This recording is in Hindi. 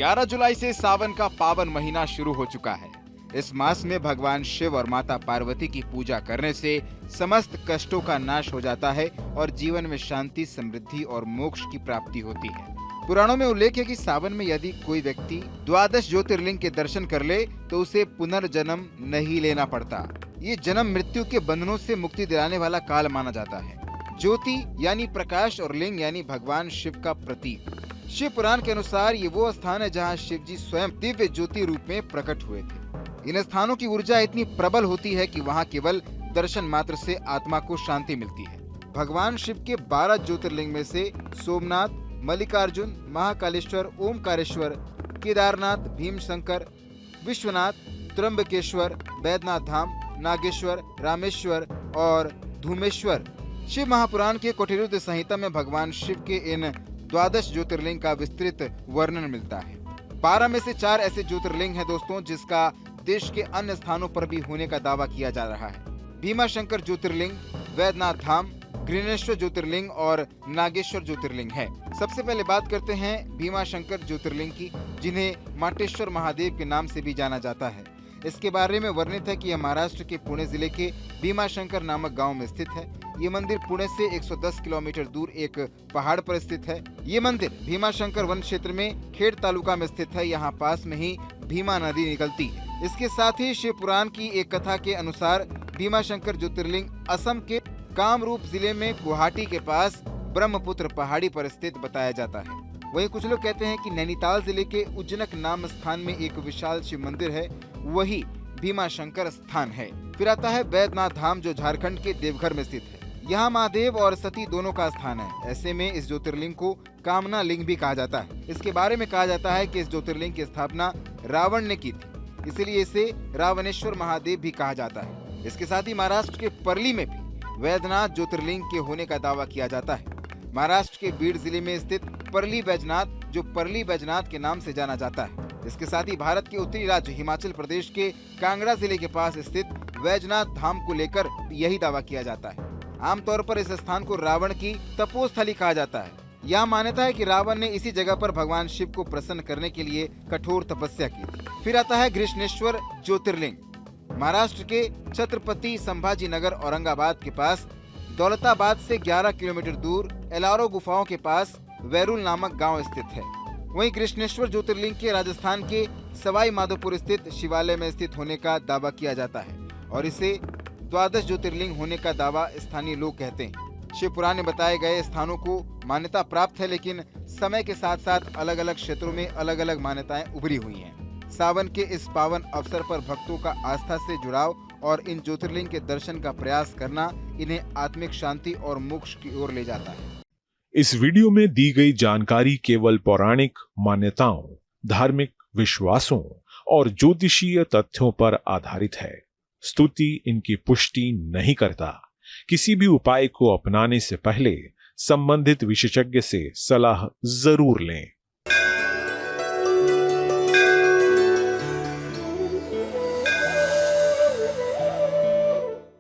11 जुलाई से सावन का पावन महीना शुरू हो चुका है। इस मास में भगवान शिव और माता पार्वती की पूजा करने से समस्त कष्टों का नाश हो जाता है और जीवन में शांति, समृद्धि और मोक्ष की प्राप्ति होती है। पुराणों में उल्लेख है कि सावन में यदि कोई व्यक्ति 12 ज्योतिर्लिंग के दर्शन कर ले तो उसे पुनर्जन्म नहीं लेना पड़ता। ये जन्म मृत्यु के बंधनों से मुक्ति दिलाने वाला काल माना जाता है। ज्योति यानी प्रकाश और लिंग यानी भगवान शिव का प्रतीक। शिव पुराण के अनुसार ये वो स्थान है जहाँ शिव जी स्वयं दिव्य ज्योति रूप में प्रकट हुए थे। इन स्थानों की ऊर्जा इतनी प्रबल होती है कि वहाँ केवल दर्शन मात्र से आत्मा को शांति मिलती है। भगवान शिव के 12 ज्योतिर्लिंग में से सोमनाथ, मल्लिकार्जुन, महाकालेश्वर, ओमकारेश्वर, केदारनाथ, भीमशंकर, विश्वनाथ, त्र्यंबकेश्वर, बैद्यनाथ धाम, नागेश्वर, रामेश्वर और धूमेश्वर। शिव महापुराण के कोटिरुद्र संहिता में भगवान शिव के इन 12 ज्योतिर्लिंग का विस्तृत वर्णन मिलता है। 12 में से 4 ऐसे ज्योतिर्लिंग हैं दोस्तों जिसका देश के अन्य स्थानों पर भी होने का दावा किया जा रहा है। भीमाशंकर ज्योतिर्लिंग, वैद्यनाथ धाम, ग्रीनेश्वर ज्योतिर्लिंग और नागेश्वर ज्योतिर्लिंग है। सबसे पहले बात करते हैं भीमाशंकर ज्योतिर्लिंग की, जिन्हें माटेश्वर महादेव के नाम से भी जाना जाता है। इसके बारे में वर्णित है कि यह महाराष्ट्र के पुणे जिले के भीमाशंकर नामक गांव में स्थित है। ये मंदिर पुणे से 110 किलोमीटर दूर एक पहाड़ पर स्थित है। ये मंदिर भीमाशंकर वन क्षेत्र में खेड़ तालुका में स्थित है। यहाँ पास में ही भीमा नदी निकलती है। इसके साथ ही शिव पुराण की एक कथा के अनुसार भीमाशंकर ज्योतिर्लिंग असम के कामरूप जिले में गुवाहाटी के पास ब्रह्मपुत्र पहाड़ी पर स्थित बताया जाता है। वहीं कुछ लोग कहते हैं कि नैनीताल जिले के उज्जनक नाम स्थान में एक विशाल शिव मंदिर है, वही भीमाशंकर स्थान है। फिर आता है बैद्यनाथ धाम, जो झारखंड के देवघर में स्थित है। यहाँ महादेव और सती दोनों का स्थान है। ऐसे में इस ज्योतिर्लिंग को कामना लिंग भी कहा जाता है। इसके बारे में कहा जाता है कि इस ज्योतिर्लिंग की स्थापना रावण ने की थी, इसलिए इसे रावणेश्वर महादेव भी कहा जाता है। इसके साथ ही महाराष्ट्र के परली में भी वैद्यनाथ ज्योतिर्लिंग के होने का दावा किया जाता है। महाराष्ट्र के बीड जिले में स्थित परली बैजनाथ, जो परली बैजनाथ के नाम से जाना जाता है। इसके साथ ही भारत के उत्तरी राज्य हिमाचल प्रदेश के कांगड़ा जिले के पास स्थित वैजनाथ धाम को लेकर यही दावा किया जाता है। आमतौर पर इस स्थान को रावण की तपोस्थली कहा जाता है। यह मान्यता है कि रावण ने इसी जगह पर भगवान शिव को प्रसन्न करने के लिए कठोर तपस्या की थी। फिर आता है ग्रीष्णेश्वर ज्योतिर्लिंग। महाराष्ट्र के छत्रपति संभाजी नगर औरंगाबाद के पास दौलताबाद से 11 किलोमीटर दूर एलारो गुफाओं के पास वैरुल नामक गांव स्थित है। वहीं कृष्णेश्वर ज्योतिर्लिंग के राजस्थान के सवाई माधोपुर स्थित शिवालय में स्थित होने का दावा किया जाता है और इसे 12 ज्योतिर्लिंग होने का दावा स्थानीय लोग कहते हैं। शिव पुराण में बताए गए स्थानों को मान्यता प्राप्त है, लेकिन समय के साथ साथ अलग अलग क्षेत्रों में अलग अलग मान्यताएं उभरी हुई हैं। सावन के इस पावन अवसर पर भक्तों का आस्था से जुड़ाव और इन ज्योतिर्लिंग के दर्शन का प्रयास करना इन्हें आत्मिक शांति और मोक्ष की ओर ले जाता है। इस वीडियो में दी गई जानकारी केवल पौराणिक मान्यताओं, धार्मिक विश्वासों और ज्योतिषीय तथ्यों पर आधारित है। स्तुति इनकी पुष्टि नहीं करता। किसी भी उपाय को अपनाने से पहले संबंधित विशेषज्ञ से सलाह जरूर लें।